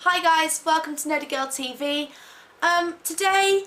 Hi guys, welcome to nerdygirltv. Today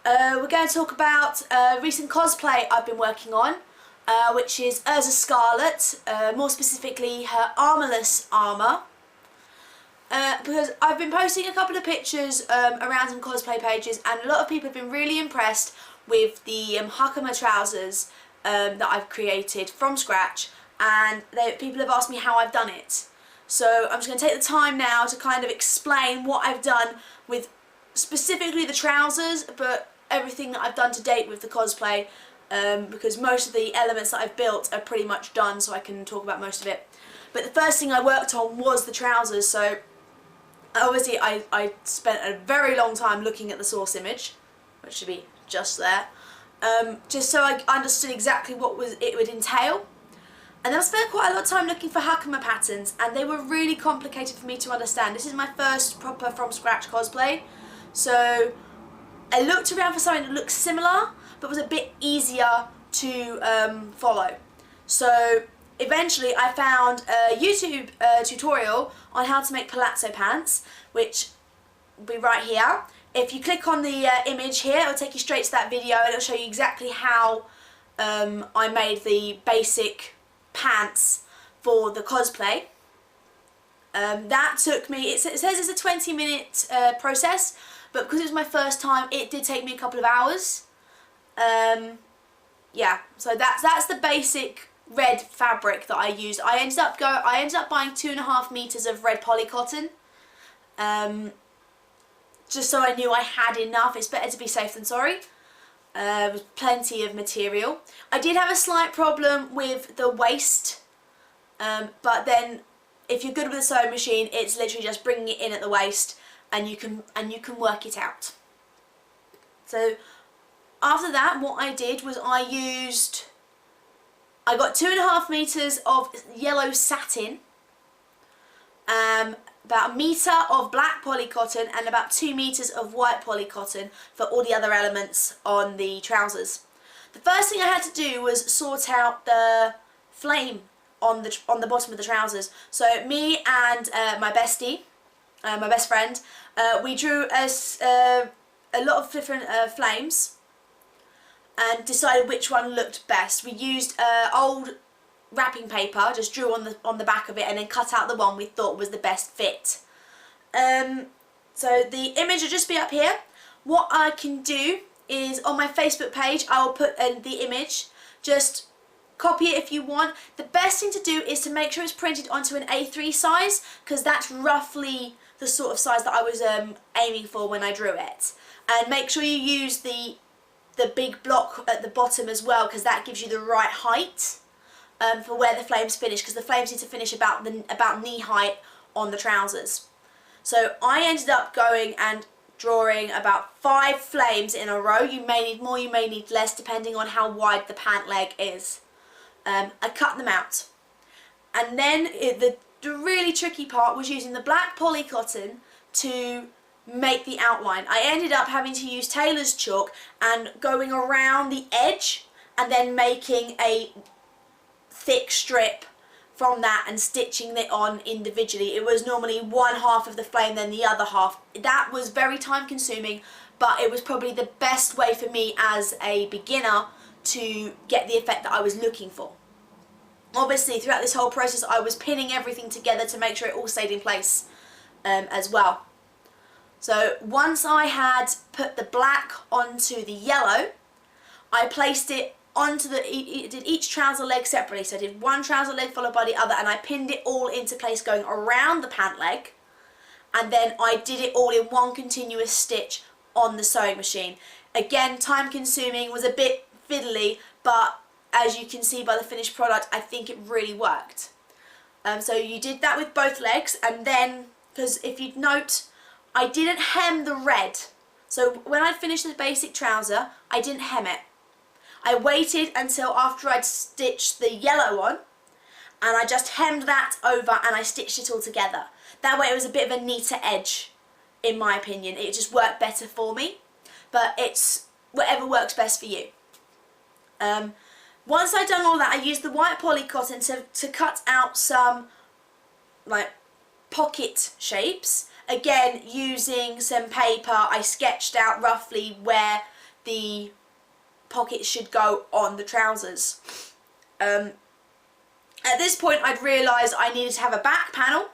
we're going to talk about recent cosplay I've been working on, which is Erza Scarlet, more specifically her Armourless armour. Because I've been posting a couple of pictures around some cosplay pages, and a lot of people have been really impressed with the Hakama trousers that I've created from scratch, and people have asked me how I've done it. So I'm just going to take the time now to kind of explain what I've done with specifically the trousers, but everything that I've done to date with the cosplay, because most of the elements that I've built are pretty much done, so I can talk about most of it. But the first thing I worked on was the trousers, so obviously I spent a very long time looking at the source image, which should be just there, just so I understood exactly what it would entail. And then I spent quite a lot of time looking for Hakama patterns, and they were really complicated for me to understand. This is my first proper from scratch cosplay, so I looked around for something that looked similar but was a bit easier to follow. So eventually I found a YouTube tutorial on how to make Palazzo Pants, which will be right here. If you click on the image here, it'll take you straight to that video, and it'll show you exactly how I made the basic pants for the cosplay. That took me, it says it's a 20-minute process, but because it was my first time, it did take me a couple of hours. Yeah, so that's the basic red fabric that I used. I ended up buying 2.5 meters of red polycotton, just so I knew I had enough. It's better to be safe than sorry. With plenty of material. I did have a slight problem with the waist, but then if you're good with a sewing machine, it's literally just bringing it in at the waist, and you can work it out. So after that, what I did was I got 2.5 meters of yellow satin, about a metre of black polycotton, and about 2 meters of white polycotton for all the other elements on the trousers. The first thing I had to do was sort out the flame on the bottom of the trousers. So me and my bestie, my best friend, we drew a lot of different flames and decided which one looked best. We used old wrapping paper, just drew on the back of it, and then cut out the one we thought was the best fit. So the image will just be up here. What I can do is on my Facebook page I will put the image. Just copy it if you want. The best thing to do is to make sure it's printed onto an A3 size, because that's roughly the sort of size that I was aiming for when I drew it. And make sure you use the big block at the bottom as well, because that gives you the right height for where the flames finish, because the flames need to finish about knee height on the trousers. So I ended up going and drawing about 5 flames in a row. You may need more, you may need less, depending on how wide the pant leg is. I cut them out, and then the really tricky part was using the black polycotton to make the outline. I ended up having to use tailor's chalk and going around the edge, and then making a thick strip from that and stitching it on individually. It was normally one half of the flame, then the other half. That was very time consuming, but it was probably the best way for me as a beginner to get the effect that I was looking for. Obviously throughout this whole process I was pinning everything together to make sure it all stayed in place as well. So once I had put the black onto the yellow, I placed it onto did each trouser leg separately. So I did one trouser leg followed by the other, and I pinned it all into place going around the pant leg, and then I did it all in one continuous stitch on the sewing machine. Again, time consuming, was a bit fiddly, but as you can see by the finished product, I think it really worked. So you did that with both legs, and then, because if you'd note, I didn't hem the red. So when I finished the basic trouser, I didn't hem it. I waited until after I'd stitched the yellow on, and I just hemmed that over and I stitched it all together. That way it was a bit of a neater edge, in my opinion. It just worked better for me, but it's whatever works best for you. Once I'd done all that, I used the white polycotton to cut out some like pocket shapes. again, using some paper, I sketched out roughly where the pockets should go on the trousers. At this point I'd realised I needed to have a back panel,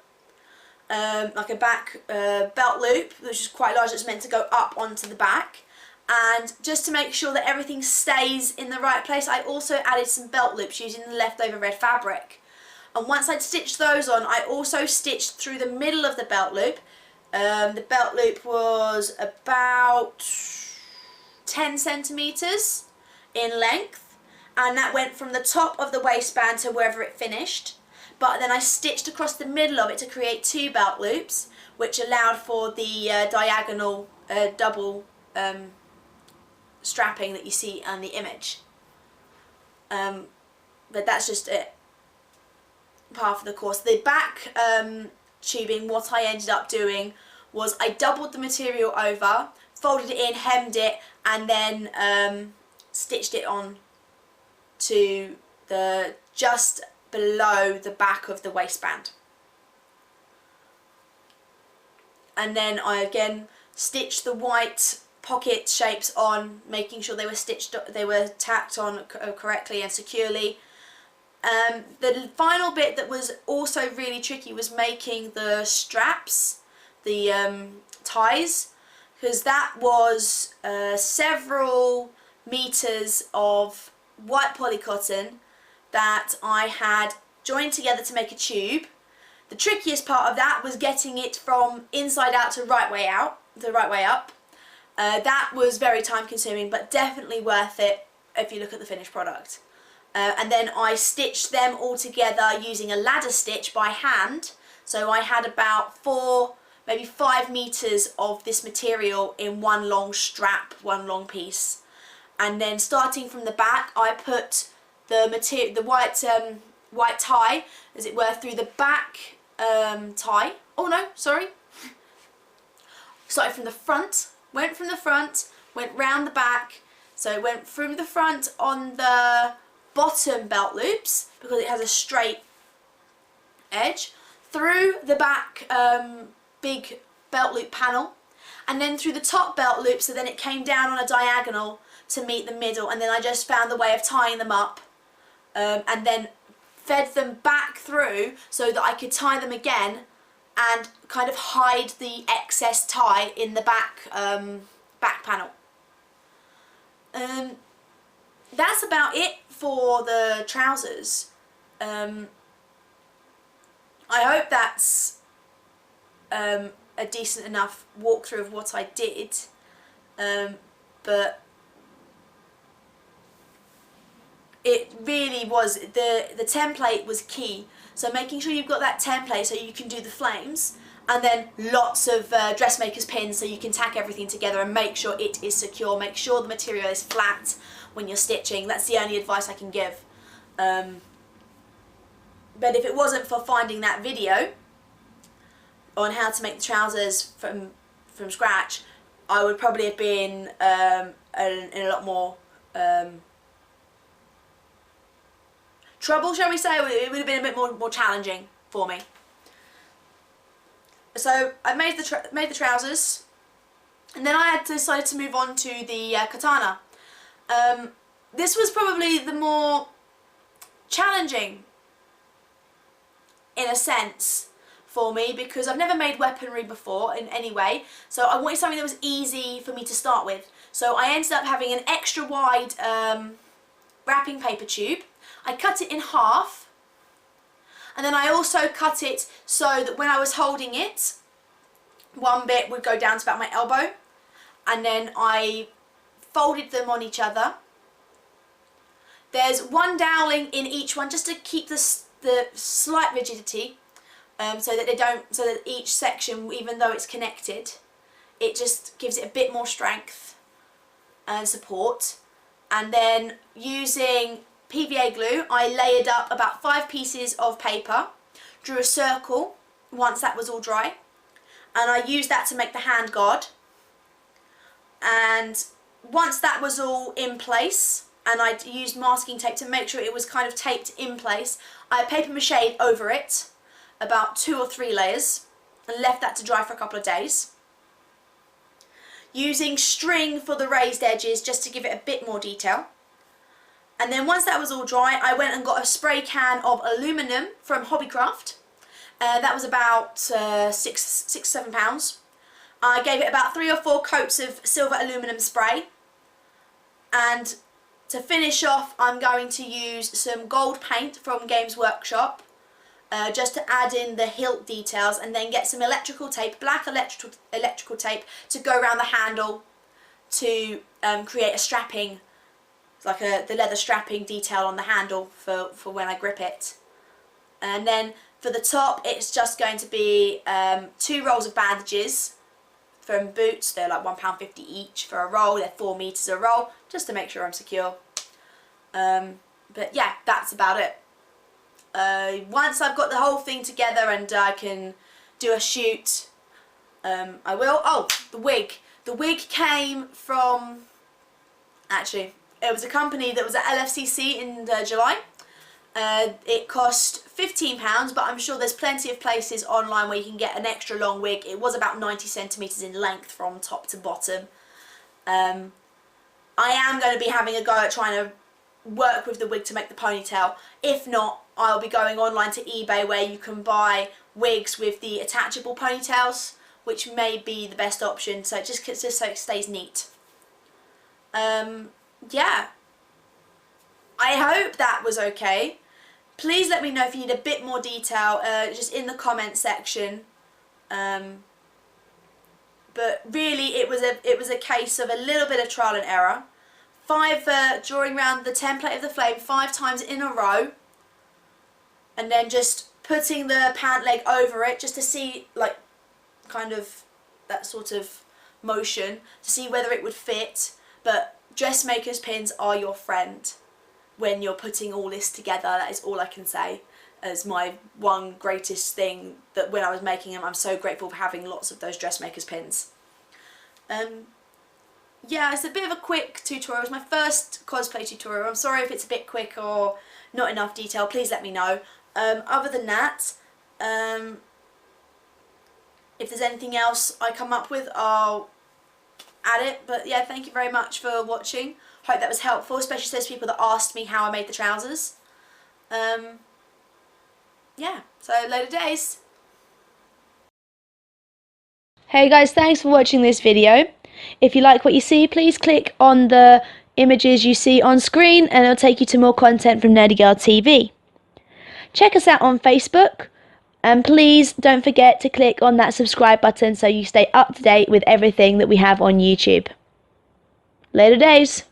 like a back belt loop, which is quite large, it's meant to go up onto the back. And just to make sure that everything stays in the right place, I also added some belt loops using the leftover red fabric. And once I'd stitched those on, I also stitched through the middle of the belt loop. The belt loop was about 10 centimetres in length, and that went from the top of the waistband to wherever it finished. But then I stitched across the middle of it to create 2 belt loops, which allowed for the diagonal double strapping that you see on the image. But that's just it, part of the course. The back tubing, what I ended up doing was I doubled the material over, folded it in, hemmed it, and then stitched it on to the just below the back of the waistband. And then I again stitched the white pocket shapes on, making sure they were tacked on correctly and securely. The final bit that was also really tricky was making the straps, the ties, because that was several meters of white polycotton that I had joined together to make a tube. The trickiest part of that was getting it from inside out to right way out, the right way up. That was very time consuming, but definitely worth it if you look at the finished product. And then I stitched them all together using a ladder stitch by hand. So I had about 4, maybe 5 meters of this material in one long strap, one long piece. And then starting from the back, I put the white tie, as it were, through the back tie. Oh no, sorry. Started from the front, went from the front, went round the back. So it went through the front on the bottom belt loops, because it has a straight edge, through the back big belt loop panel, and then through the top belt loop, so then it came down on a diagonal to meet the middle, and then I just found the way of tying them up, and then fed them back through so that I could tie them again and kind of hide the excess tie in the back back panel. That's about it for the trousers. I hope that's a decent enough walkthrough of what I did, but it really was, the template was key. So making sure you've got that template so you can do the flames, and then lots of dressmaker's pins so you can tack everything together and make sure it is secure. Make sure the material is flat when you're stitching. That's the only advice I can give. But if it wasn't for finding that video on how to make the trousers from scratch, I would probably have been in a lot more trouble, shall we say. It would have been a bit more challenging for me. So I made the trousers, and then I had decided to move on to the katana. This was probably the more challenging, in a sense, for me, because I've never made weaponry before in any way, so I wanted something that was easy for me to start with. So I ended up having an extra wide wrapping paper tube. I cut it in half, and then I also cut it so that when I was holding it, one bit would go down to about my elbow, and then I folded them on each other. There's one doweling in each one just to keep the slight rigidity, so that each section, even though it's connected, it just gives it a bit more strength and support. And then using PVA glue, I layered up about 5 pieces of paper, drew a circle once that was all dry, and I used that to make the handguard. And once that was all in place, and I used masking tape to make sure it was kind of taped in place, I paper mache'd over it about 2 or 3 layers, and left that to dry for a couple of days. Using string for the raised edges just to give it a bit more detail. And then once that was all dry, I went and got a spray can of aluminum from Hobbycraft. That was about £6-7. I gave it about 3 or 4 coats of silver aluminum spray. And to finish off, I'm going to use some gold paint from Games Workshop. Just to add in the hilt details, and then get some electrical tape, black electrical tape, to go around the handle to create a strapping, like the leather strapping detail on the handle for when I grip it. And then for the top, it's just going to be 2 rolls of bandages from Boots. They're like £1.50 each for a roll. They're 4 meters a roll, just to make sure I'm secure. But yeah, that's about it. Once I've got the whole thing together and I can do a shoot, I will. Oh, the wig. The wig came from, actually, it was a company that was at LFCC in July. It cost £15, but I'm sure there's plenty of places online where you can get an extra long wig. It was about 90 centimetres in length from top to bottom. I am going to be having a go at trying to work with the wig to make the ponytail. If not, I'll be going online to eBay where you can buy wigs with the attachable ponytails, which may be the best option, so just so it stays neat. Yeah, I hope that was okay. Please let me know if you need a bit more detail, just in the comment section. But really, it was a case of a little bit of trial and error. Drawing around the template of the flame 5 times in a row, and then just putting the pant leg over it just to see, like, kind of that sort of motion to see whether it would fit. But dressmakers pins are your friend when you're putting all this together. That is all I can say as my one greatest thing, that when I was making them, I'm so grateful for having lots of those dressmakers pins. Yeah, it's a bit of a quick tutorial. It was my first cosplay tutorial. I'm sorry if it's a bit quick or not enough detail. Please let me know. Other than that, if there's anything else I come up with, I'll add it. But yeah, thank you very much for watching. Hope that was helpful, especially those people that asked me how I made the trousers. Yeah, so later days. Hey guys, thanks for watching this video. If you like what you see, please click on the images you see on screen and it'll take you to more content from nerdygirltv. Check us out on Facebook, and please don't forget to click on that subscribe button so you stay up to date with everything that we have on YouTube. Later days.